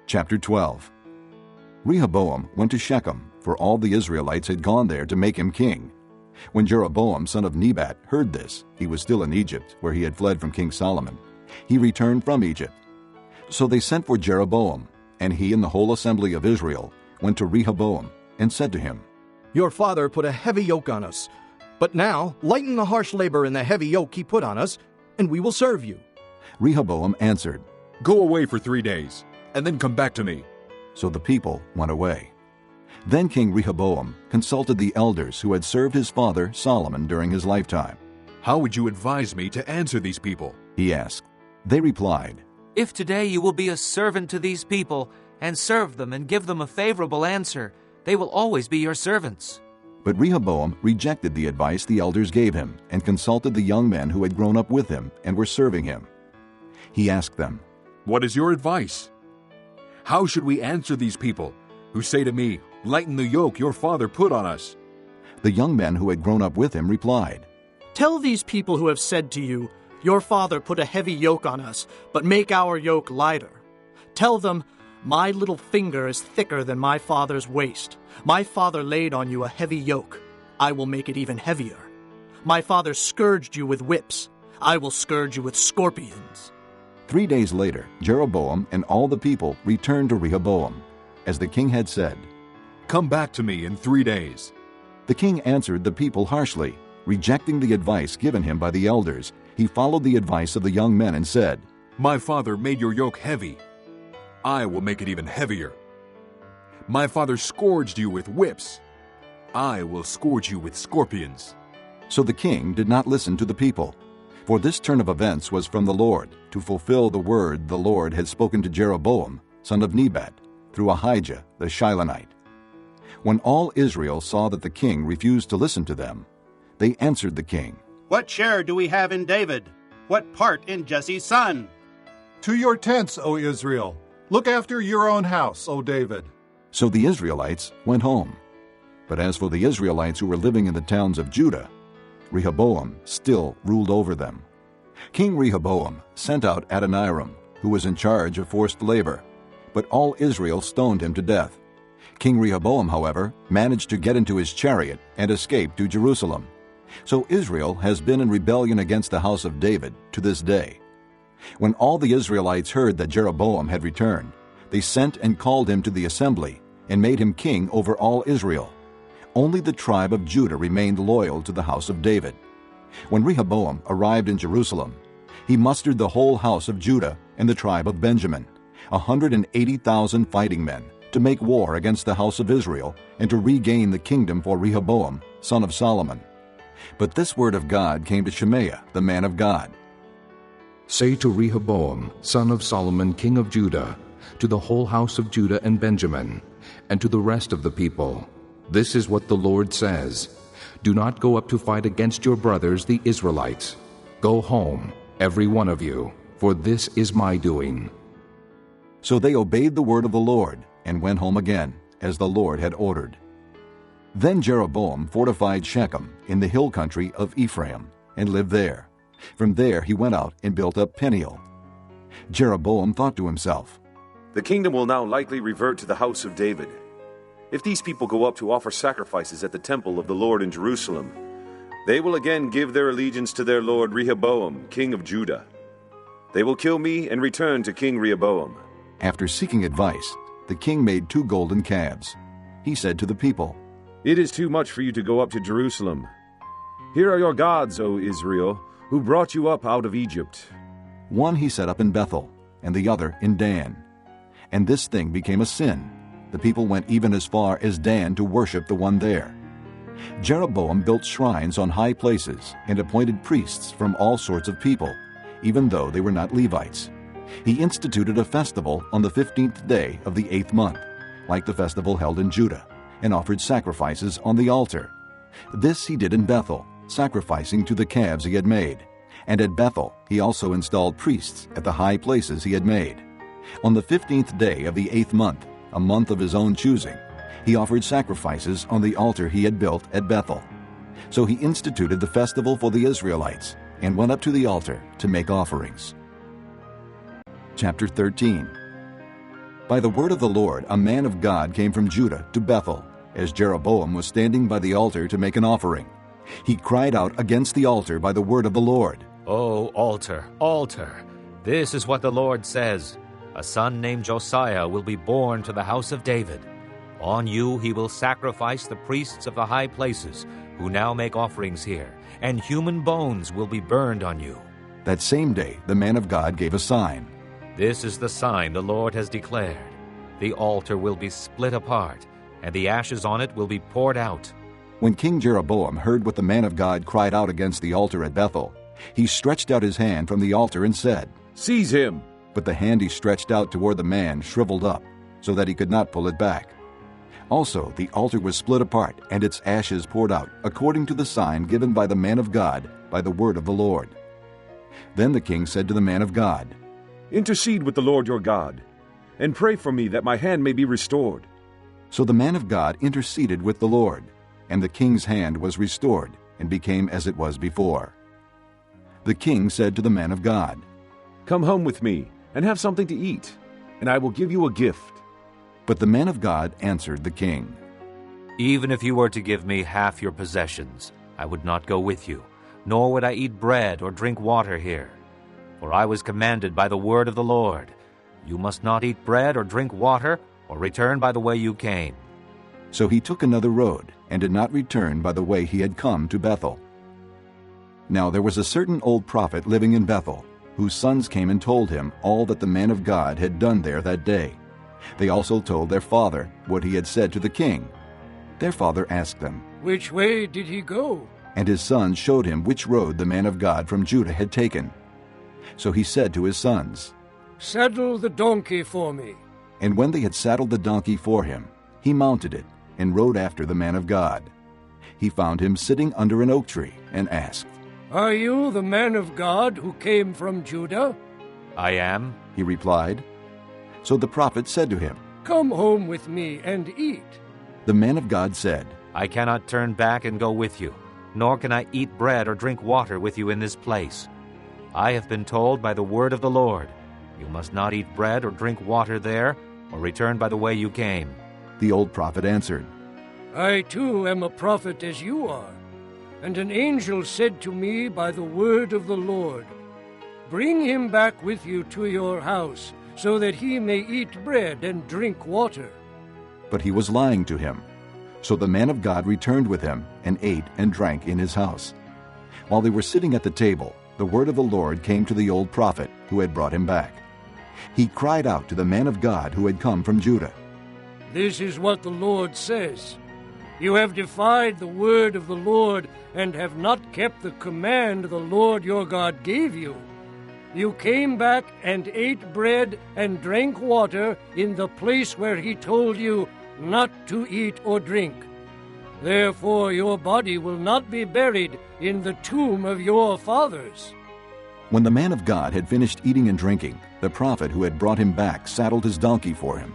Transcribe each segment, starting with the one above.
Chapter 12. Rehoboam went to Shechem, for all the Israelites had gone there to make him king. When Jeroboam son of Nebat heard this, he was still in Egypt, where he had fled from King Solomon. He returned from Egypt. So they sent for Jeroboam, and he and the whole assembly of Israel went to Rehoboam and said to him, Your father put a heavy yoke on us, but now lighten the harsh labor and the heavy yoke he put on us, and we will serve you. Rehoboam answered, Go away for 3 days, and then come back to me. So the people went away. Then King Rehoboam consulted the elders who had served his father Solomon during his lifetime. How would you advise me to answer these people? He asked. They replied, If today you will be a servant to these people, and serve them and give them a favorable answer, they will always be your servants. But Rehoboam rejected the advice the elders gave him and consulted the young men who had grown up with him and were serving him. He asked them, What is your advice? How should we answer these people who say to me, Lighten the yoke your father put on us? The young men who had grown up with him replied, Tell these people who have said to you, Your father put a heavy yoke on us, but make our yoke lighter. Tell them, My little finger is thicker than my father's waist. My father laid on you a heavy yoke. I will make it even heavier. My father scourged you with whips. I will scourge you with scorpions. 3 days later, Jeroboam and all the people returned to Rehoboam, as the king had said. Come back to me in 3 days. The king answered the people harshly. Rejecting the advice given him by the elders, he followed the advice of the young men and said, My father made your yoke heavy. I will make it even heavier. My father scourged you with whips. I will scourge you with scorpions. So the king did not listen to the people. For this turn of events was from the Lord, to fulfill the word the Lord had spoken to Jeroboam, son of Nebat, through Ahijah the Shilonite. When all Israel saw that the king refused to listen to them, they answered the king, What share do we have in David? What part in Jesse's son? To your tents, O Israel. Look after your own house, O David. So the Israelites went home. But as for the Israelites who were living in the towns of Judah, Rehoboam still ruled over them. King Rehoboam sent out Adoniram, who was in charge of forced labor, but all Israel stoned him to death. King Rehoboam, however, managed to get into his chariot and escape to Jerusalem. So Israel has been in rebellion against the house of David to this day. When all the Israelites heard that Jeroboam had returned, they sent and called him to the assembly and made him king over all Israel. Only the tribe of Judah remained loyal to the house of David. When Rehoboam arrived in Jerusalem, he mustered the whole house of Judah and the tribe of Benjamin, 180,000 fighting men, to make war against the house of Israel and to regain the kingdom for Rehoboam, son of Solomon. But this word of God came to Shemaiah, the man of God. Say to Rehoboam, son of Solomon, king of Judah, to the whole house of Judah and Benjamin, and to the rest of the people, This is what the Lord says, Do not go up to fight against your brothers, the Israelites. Go home, every one of you, for this is my doing. So they obeyed the word of the Lord and went home again, as the Lord had ordered. Then Jeroboam fortified Shechem in the hill country of Ephraim and lived there. From there he went out and built up Peniel. Jeroboam thought to himself, The kingdom will now likely revert to the house of David. If these people go up to offer sacrifices at the temple of the Lord in Jerusalem, they will again give their allegiance to their lord Rehoboam, king of Judah. They will kill me and return to King Rehoboam. After seeking advice, the king made 2 golden calves. He said to the people, It is too much for you to go up to Jerusalem. Here are your gods, O Israel, who brought you up out of Egypt. One he set up in Bethel, and the other in Dan. And this thing became a sin. The people went even as far as Dan to worship the one there. Jeroboam built shrines on high places and appointed priests from all sorts of people, even though they were not Levites. He instituted a festival on the 15th day of the 8th month, like the festival held in Judah, and offered sacrifices on the altar. This he did in Bethel, sacrificing to the calves he had made. And at Bethel he also installed priests at the high places he had made. On the 15th day of the 8th month, a month of his own choosing, he offered sacrifices on the altar he had built at Bethel. So he instituted the festival for the Israelites and went up to the altar to make offerings. Chapter 13. By the word of the Lord, a man of God came from Judah to Bethel, as Jeroboam was standing by the altar to make an offering. He cried out against the altar by the word of the Lord. O altar, altar, this is what the Lord says. A son named Josiah will be born to the house of David. On you he will sacrifice the priests of the high places, who now make offerings here, and human bones will be burned on you. That same day the man of God gave a sign. This is the sign the Lord has declared. The altar will be split apart, and the ashes on it will be poured out. When King Jeroboam heard what the man of God cried out against the altar at Bethel, he stretched out his hand from the altar and said, Seize him! But the hand he stretched out toward the man shriveled up, so that he could not pull it back. Also the altar was split apart, and its ashes poured out, according to the sign given by the man of God by the word of the Lord. Then the king said to the man of God, Intercede with the Lord your God, and pray for me that my hand may be restored. So the man of God interceded with the Lord, and the king's hand was restored, and became as it was before. The king said to the man of God, Come home with me, and have something to eat, and I will give you a gift. But the man of God answered the king, Even if you were to give me half your possessions, I would not go with you, nor would I eat bread or drink water here. For I was commanded by the word of the Lord, You must not eat bread or drink water, or return by the way you came. So he took another road, and did not return by the way he had come to Bethel. Now there was a certain old prophet living in Bethel, whose sons came and told him all that the man of God had done there that day. They also told their father what he had said to the king. Their father asked them, Which way did he go? And his sons showed him which road the man of God from Judah had taken. So he said to his sons, Saddle the donkey for me. And when they had saddled the donkey for him, he mounted it, and rode after the man of God. He found him sitting under an oak tree, and asked, Are you the man of God who came from Judah? I am, he replied. So the prophet said to him, Come home with me and eat. The man of God said, I cannot turn back and go with you, nor can I eat bread or drink water with you in this place. I have been told by the word of the Lord, You must not eat bread or drink water there, or return by the way you came. The old prophet answered, I too am a prophet as you are. And an angel said to me by the word of the Lord, Bring him back with you to your house, so that he may eat bread and drink water. But he was lying to him. So the man of God returned with him, and ate and drank in his house. While they were sitting at the table, the word of the Lord came to the old prophet who had brought him back. He cried out to the man of God who had come from Judah, This is what the Lord says. You have defied the word of the Lord, and have not kept the command the Lord your God gave you. You came back and ate bread and drank water in the place where he told you not to eat or drink. Therefore your body will not be buried in the tomb of your fathers. When the man of God had finished eating and drinking, the prophet who had brought him back saddled his donkey for him.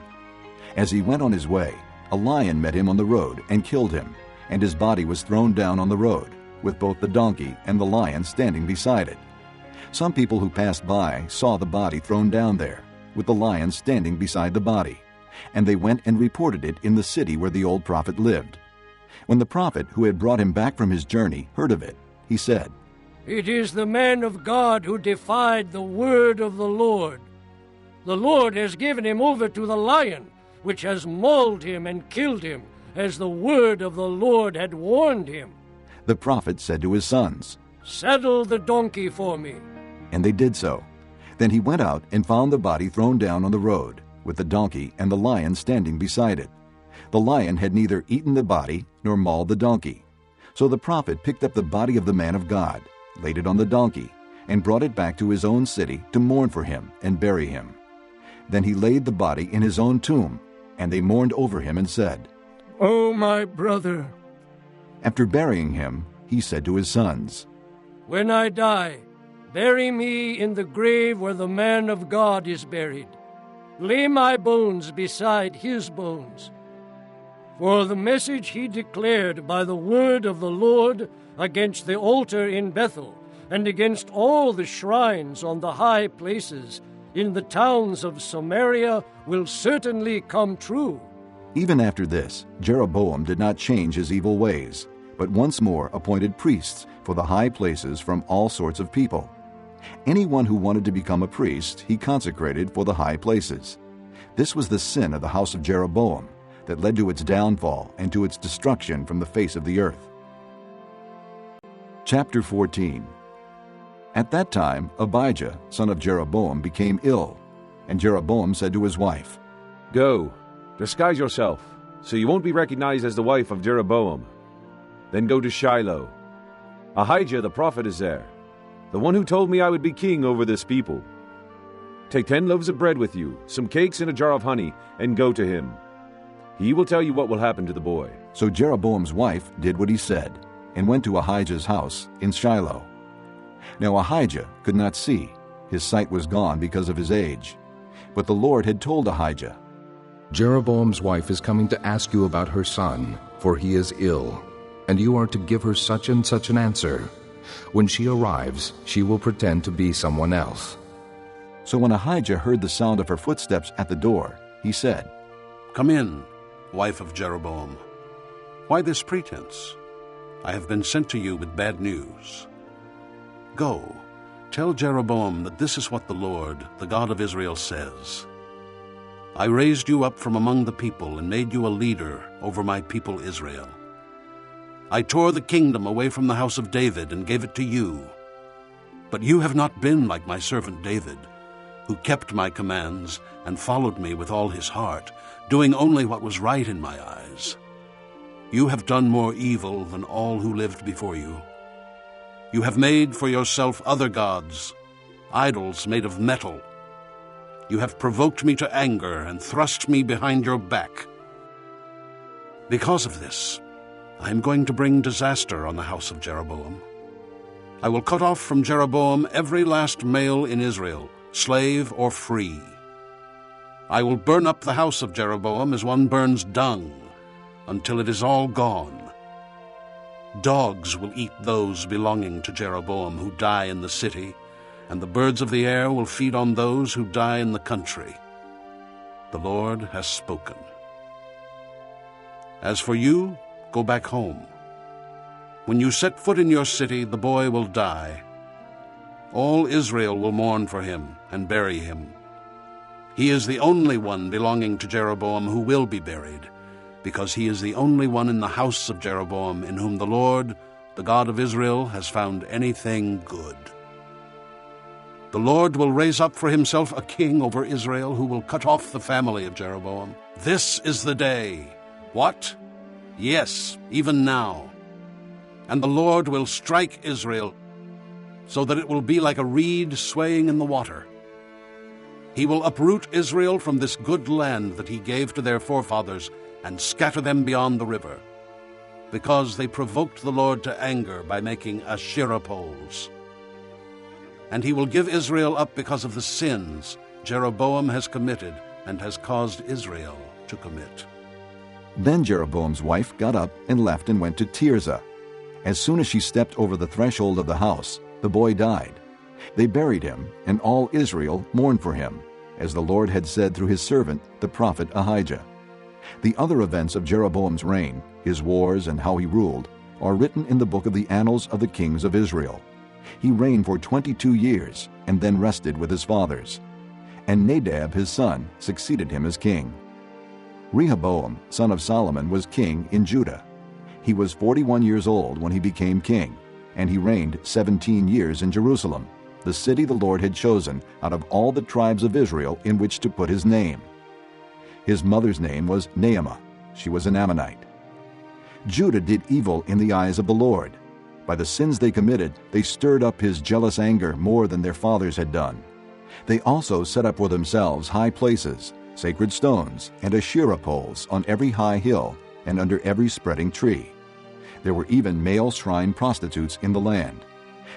As he went on his way, a lion met him on the road and killed him, and his body was thrown down on the road, with both the donkey and the lion standing beside it. Some people who passed by saw the body thrown down there, with the lion standing beside the body, and they went and reported it in the city where the old prophet lived. When the prophet who had brought him back from his journey heard of it, he said, It is the man of God who defied the word of the Lord. The Lord has given him over to the lion, which has mauled him and killed him, as the word of the Lord had warned him. The prophet said to his sons, Saddle the donkey for me. And they did so. Then he went out and found the body thrown down on the road, with the donkey and the lion standing beside it. The lion had neither eaten the body nor mauled the donkey. So the prophet picked up the body of the man of God, laid it on the donkey, and brought it back to his own city to mourn for him and bury him. Then he laid the body in his own tomb, and they mourned over him and said, Oh, my brother. After burying him, he said to his sons, When I die, bury me in the grave where the man of God is buried. Lay my bones beside his bones. For the message he declared by the word of the Lord against the altar in Bethel, and against all the shrines on the high places, in the towns of Samaria will certainly come true. Even after this, Jeroboam did not change his evil ways, but once more appointed priests for the high places from all sorts of people. Anyone who wanted to become a priest, he consecrated for the high places. This was the sin of the house of Jeroboam that led to its downfall and to its destruction from the face of the earth. Chapter 14. At that time, Abijah, son of Jeroboam, became ill, and Jeroboam said to his wife, Go, disguise yourself, so you won't be recognized as the wife of Jeroboam. Then go to Shiloh. Ahijah the prophet is there, the one who told me I would be king over this people. Take 10 loaves of bread with you, some cakes and a jar of honey, and go to him. He will tell you what will happen to the boy. So Jeroboam's wife did what he said, and went to Ahijah's house in Shiloh. Now Ahijah could not see. His sight was gone because of his age. But the Lord had told Ahijah, Jeroboam's wife is coming to ask you about her son, for he is ill, and you are to give her such and such an answer. When she arrives, she will pretend to be someone else. So when Ahijah heard the sound of her footsteps at the door, he said, Come in, wife of Jeroboam. Why this pretense? I have been sent to you with bad news. Go, tell Jeroboam that this is what the Lord, the God of Israel, says. I raised you up from among the people and made you a leader over my people Israel. I tore the kingdom away from the house of David and gave it to you. But you have not been like my servant David, who kept my commands and followed me with all his heart, doing only what was right in my eyes. You have done more evil than all who lived before you. You have made for yourself other gods, idols made of metal. You have provoked me to anger and thrust me behind your back. Because of this, I am going to bring disaster on the house of Jeroboam. I will cut off from Jeroboam every last male in Israel, slave or free. I will burn up the house of Jeroboam as one burns dung, until it is all gone. Dogs will eat those belonging to Jeroboam who die in the city, and the birds of the air will feed on those who die in the country. The Lord has spoken. As for you, go back home. When you set foot in your city, the boy will die. All Israel will mourn for him and bury him. He is the only one belonging to Jeroboam who will be buried, because he is the only one in the house of Jeroboam in whom the Lord, the God of Israel, has found anything good. The Lord will raise up for himself a king over Israel who will cut off the family of Jeroboam. This is the day. What? Yes, even now. And the Lord will strike Israel so that it will be like a reed swaying in the water. He will uproot Israel from this good land that he gave to their forefathers and scatter them beyond the river, because they provoked the Lord to anger by making Asherah poles. And he will give Israel up because of the sins Jeroboam has committed and has caused Israel to commit. Then Jeroboam's wife got up and left and went to Tirzah. As soon as she stepped over the threshold of the house, the boy died. They buried him, and all Israel mourned for him, as the Lord had said through his servant, the prophet Ahijah. The other events of Jeroboam's reign, his wars and how he ruled, are written in the book of the annals of the kings of Israel. He reigned for 22 years, and then rested with his fathers. And Nadab his son succeeded him as king. Rehoboam, son of Solomon, was king in Judah. He was 41 years old when he became king, and he reigned 17 years in Jerusalem, the city the Lord had chosen out of all the tribes of Israel in which to put his name. His mother's name was Naamah. She was an Ammonite. Judah did evil in the eyes of the Lord. By the sins they committed, they stirred up his jealous anger more than their fathers had done. They also set up for themselves high places, sacred stones, and Asherah poles on every high hill and under every spreading tree. There were even male shrine prostitutes in the land.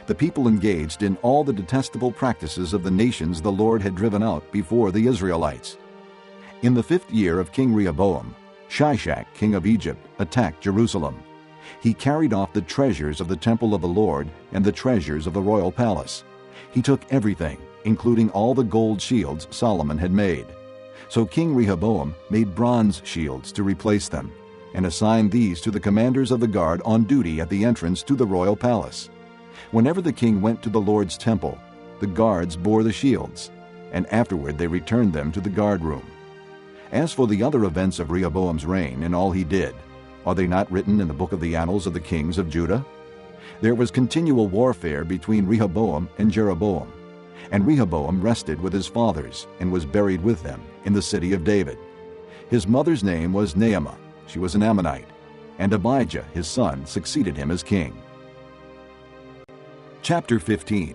The people engaged in all the detestable practices of the nations the Lord had driven out before the Israelites. In the 5th year of King Rehoboam, Shishak, king of Egypt, attacked Jerusalem. He carried off the treasures of the temple of the Lord and the treasures of the royal palace. He took everything, including all the gold shields Solomon had made. So King Rehoboam made bronze shields to replace them, and assigned these to the commanders of the guard on duty at the entrance to the royal palace. Whenever the king went to the Lord's temple, the guards bore the shields, and afterward they returned them to the guard room. As for the other events of Rehoboam's reign and all he did, are they not written in the book of the annals of the kings of Judah? There was continual warfare between Rehoboam and Jeroboam, and Rehoboam rested with his fathers and was buried with them in the city of David. His mother's name was Naamah. She was an Ammonite, and Abijah, his son, succeeded him as king. Chapter 15.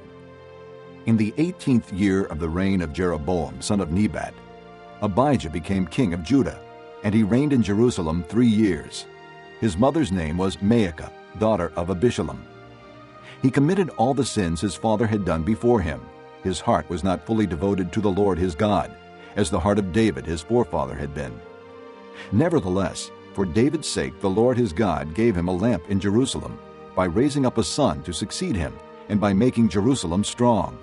In the 18th year of the reign of Jeroboam, son of Nebat, Abijah became king of Judah, and he reigned in Jerusalem 3 years. His mother's name was Maacah, daughter of Abishalom. He committed all the sins his father had done before him. His heart was not fully devoted to the Lord his God, as the heart of David his forefather had been. Nevertheless, for David's sake the Lord his God gave him a lamp in Jerusalem, by raising up a son to succeed him, and by making Jerusalem strong.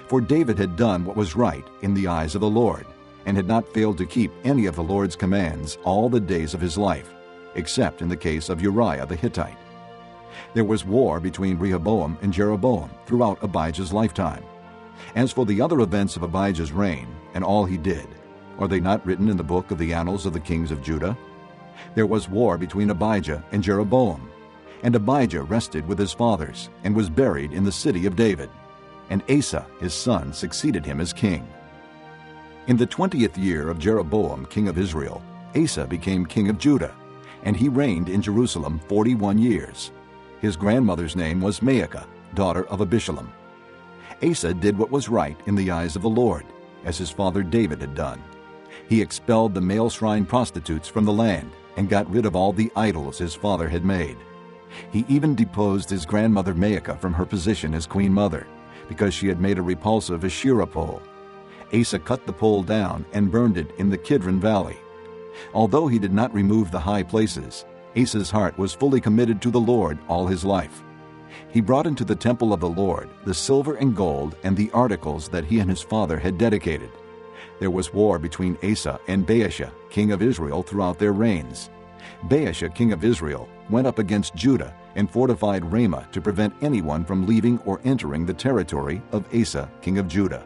For David had done what was right in the eyes of the Lord, and had not failed to keep any of the Lord's commands all the days of his life, except in the case of Uriah the Hittite. There was war between Rehoboam and Jeroboam throughout Abijah's lifetime. As for the other events of Abijah's reign and all he did, are they not written in the book of the annals of the kings of Judah? There was war between Abijah and Jeroboam, and Abijah rested with his fathers and was buried in the city of David, and Asa his son succeeded him as king. In the 20th year of Jeroboam king of Israel, Asa became king of Judah, and he reigned in Jerusalem 41 years. His grandmother's name was Maacah, daughter of Abishalom. Asa did what was right in the eyes of the Lord, as his father David had done. He expelled the male shrine prostitutes from the land and got rid of all the idols his father had made. He even deposed his grandmother Maacah from her position as queen mother, because she had made a repulsive Asherah pole. Asa cut the pole down and burned it in the Kidron Valley. Although he did not remove the high places, Asa's heart was fully committed to the Lord all his life. He brought into the temple of the Lord the silver and gold and the articles that he and his father had dedicated. There was war between Asa and Baasha, king of Israel, throughout their reigns. Baasha, king of Israel, went up against Judah and fortified Ramah to prevent anyone from leaving or entering the territory of Asa, king of Judah.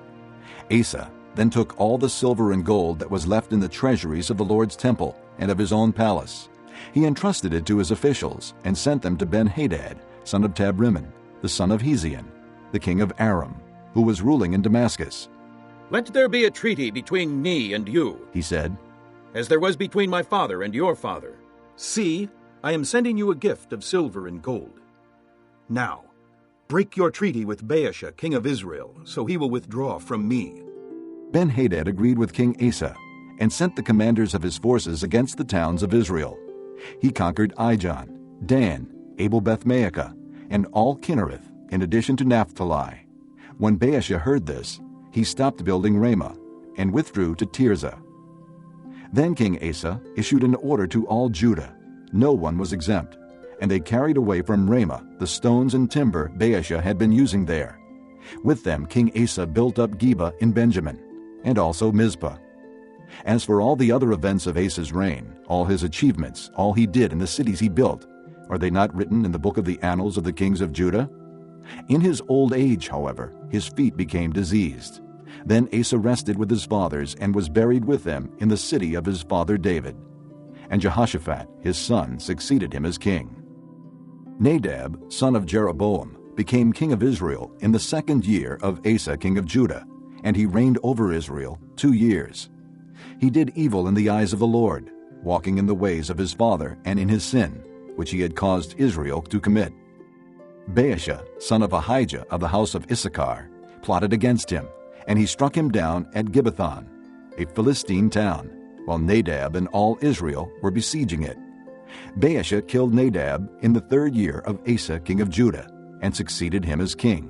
Asa then took all the silver and gold that was left in the treasuries of the Lord's temple and of his own palace. He entrusted it to his officials and sent them to Ben-Hadad, son of Tabrimmon, the son of Hezion, the king of Aram, who was ruling in Damascus. "Let there be a treaty between me and you," he said, "as there was between my father and your father. See, I am sending you a gift of silver and gold. Now, break your treaty with Baasha, king of Israel, so he will withdraw from me." Ben-Hadad agreed with King Asa and sent the commanders of his forces against the towns of Israel. He conquered Ijon, Dan, Abel-Beth-Maacah, and all Kinnereth, in addition to Naphtali. When Baasha heard this, he stopped building Ramah and withdrew to Tirzah. Then King Asa issued an order to all Judah. No one was exempt, and they carried away from Ramah the stones and timber Baasha had been using there. With them King Asa built up Geba in Benjamin, and also Mizpah. As for all the other events of Asa's reign, all his achievements, all he did in the cities he built, are they not written in the book of the annals of the kings of Judah? In his old age, however, his feet became diseased. Then Asa rested with his fathers and was buried with them in the city of his father David. And Jehoshaphat, his son, succeeded him as king. Nadab, son of Jeroboam, became king of Israel in the 2nd year of Asa, king of Judah, and he reigned over Israel 2 years. He did evil in the eyes of the Lord, walking in the ways of his father and in his sin, which he had caused Israel to commit. Baasha, son of Ahijah of the house of Issachar, plotted against him, and he struck him down at Gibbethon, a Philistine town, while Nadab and all Israel were besieging it. Baasha killed Nadab in the 3rd year of Asa, king of Judah, and succeeded him as king.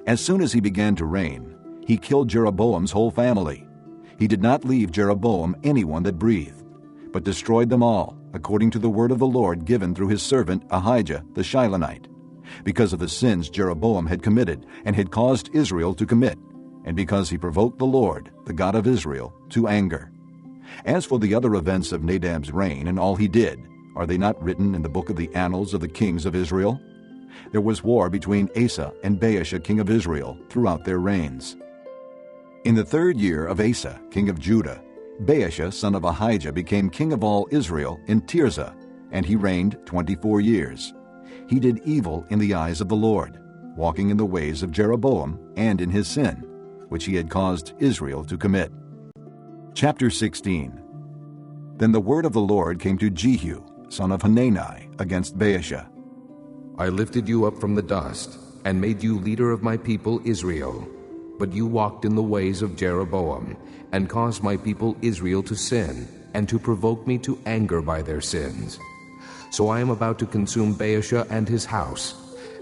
As soon as he began to reign, he killed Jeroboam's whole family. He did not leave Jeroboam anyone that breathed, but destroyed them all, according to the word of the Lord given through his servant Ahijah the Shilonite, because of the sins Jeroboam had committed and had caused Israel to commit, and because he provoked the Lord, the God of Israel, to anger. As for the other events of Nadab's reign and all he did, are they not written in the book of the annals of the kings of Israel? There was war between Asa and Baasha, king of Israel, throughout their reigns. In the 3rd year of Asa, king of Judah, Baasha, son of Ahijah, became king of all Israel in Tirzah, and he reigned 24 years. He did evil in the eyes of the Lord, walking in the ways of Jeroboam and in his sin, which he had caused Israel to commit. Chapter 16. Then the word of the Lord came to Jehu, son of Hanani, against Baasha. I lifted you up from the dust, and made you leader of my people Israel. But you walked in the ways of Jeroboam, and caused my people Israel to sin, and to provoke me to anger by their sins. So I am about to consume Baasha and his house,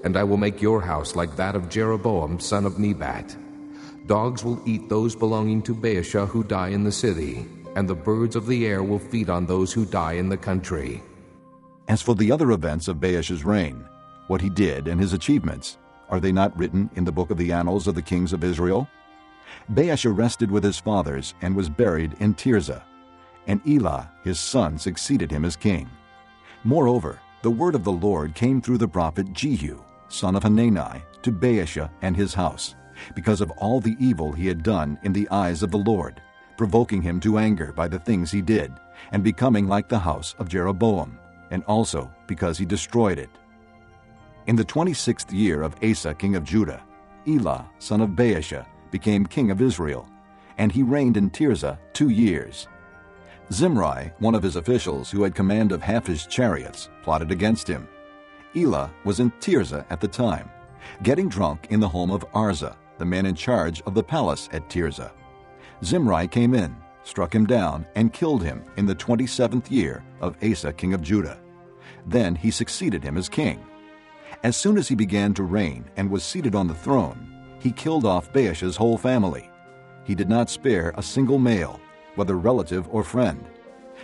and I will make your house like that of Jeroboam son of Nebat. Dogs will eat those belonging to Baasha who die in the city, and the birds of the air will feed on those who die in the country. As for the other events of Baasha's reign, what he did and his achievements, are they not written in the book of the annals of the kings of Israel? Baasha rested with his fathers and was buried in Tirzah, and Elah his son succeeded him as king. Moreover, the word of the Lord came through the prophet Jehu, son of Hanani, to Baasha and his house, because of all the evil he had done in the eyes of the Lord, provoking him to anger by the things he did, and becoming like the house of Jeroboam, and also because he destroyed it. In the 26th year of Asa king of Judah, Elah son of Baasha became king of Israel, and he reigned in Tirzah 2 years. Zimri, one of his officials who had command of half his chariots, plotted against him. Elah was in Tirzah at the time, getting drunk in the home of Arza, the man in charge of the palace at Tirzah. Zimri came in, struck him down, and killed him in the 27th year of Asa king of Judah. Then he succeeded him as king. As soon as he began to reign and was seated on the throne, he killed off Baasha's whole family. He did not spare a single male, whether relative or friend.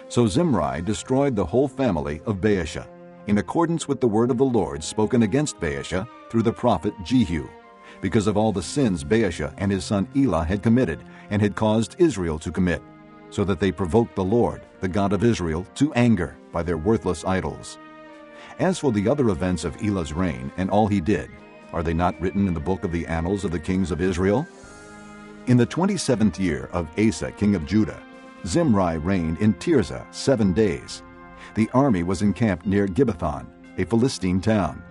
So Zimri destroyed the whole family of Baasha, in accordance with the word of the Lord spoken against Baasha through the prophet Jehu, because of all the sins Baasha and his son Elah had committed and had caused Israel to commit, so that they provoked the Lord, the God of Israel, to anger by their worthless idols. As for the other events of Elah's reign and all he did, are they not written in the book of the annals of the kings of Israel? In the 27th year of Asa king of Judah, Zimri reigned in Tirzah 7 days. The army was encamped near Gibbethon, a Philistine town.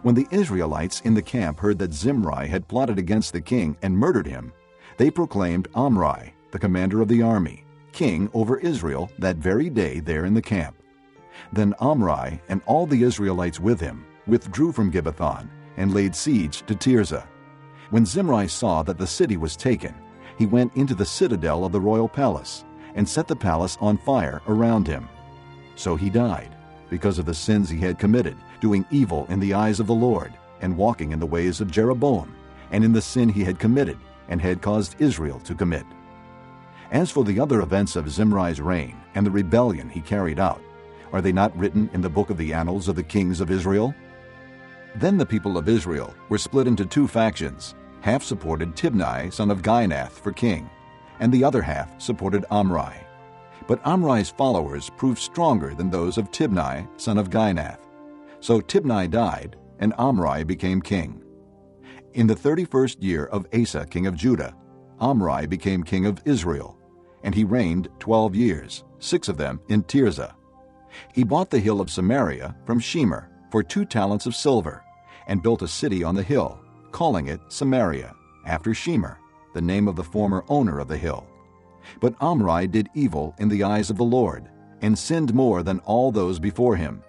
When the Israelites in the camp heard that Zimri had plotted against the king and murdered him, they proclaimed Omri, the commander of the army, king over Israel that very day there in the camp. Then Omri and all the Israelites with him withdrew from Gibbethon and laid siege to Tirzah. When Zimri saw that the city was taken, he went into the citadel of the royal palace and set the palace on fire around him. So he died, because of the sins he had committed, doing evil in the eyes of the Lord, and walking in the ways of Jeroboam, and in the sin he had committed, and had caused Israel to commit. As for the other events of Zimri's reign and the rebellion he carried out, are they not written in the book of the annals of the kings of Israel? Then the people of Israel were split into 2 factions. Half supported Tibni, son of Ginath, for king, and the other half supported Omri. But Omri's followers proved stronger than those of Tibni, son of Ginath. So Tibni died, and Omri became king. In the 31st year of Asa king of Judah, Omri became king of Israel, and he reigned 12 years, 6 of them in Tirzah. He bought the hill of Samaria from Shemer for 2 talents of silver, and built a city on the hill, calling it Samaria, after Shemer, the name of the former owner of the hill. But Omri did evil in the eyes of the Lord, and sinned more than all those before him.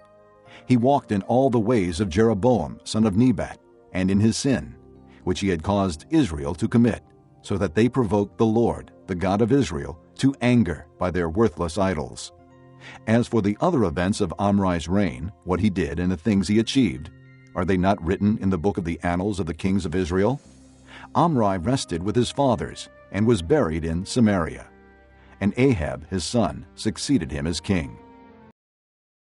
He walked in all the ways of Jeroboam, son of Nebat, and in his sin, which he had caused Israel to commit, so that they provoked the Lord, the God of Israel, to anger by their worthless idols. As for the other events of Omri's reign, what he did and the things he achieved, are they not written in the book of the annals of the kings of Israel? Omri rested with his fathers, and was buried in Samaria. And Ahab his son succeeded him as king.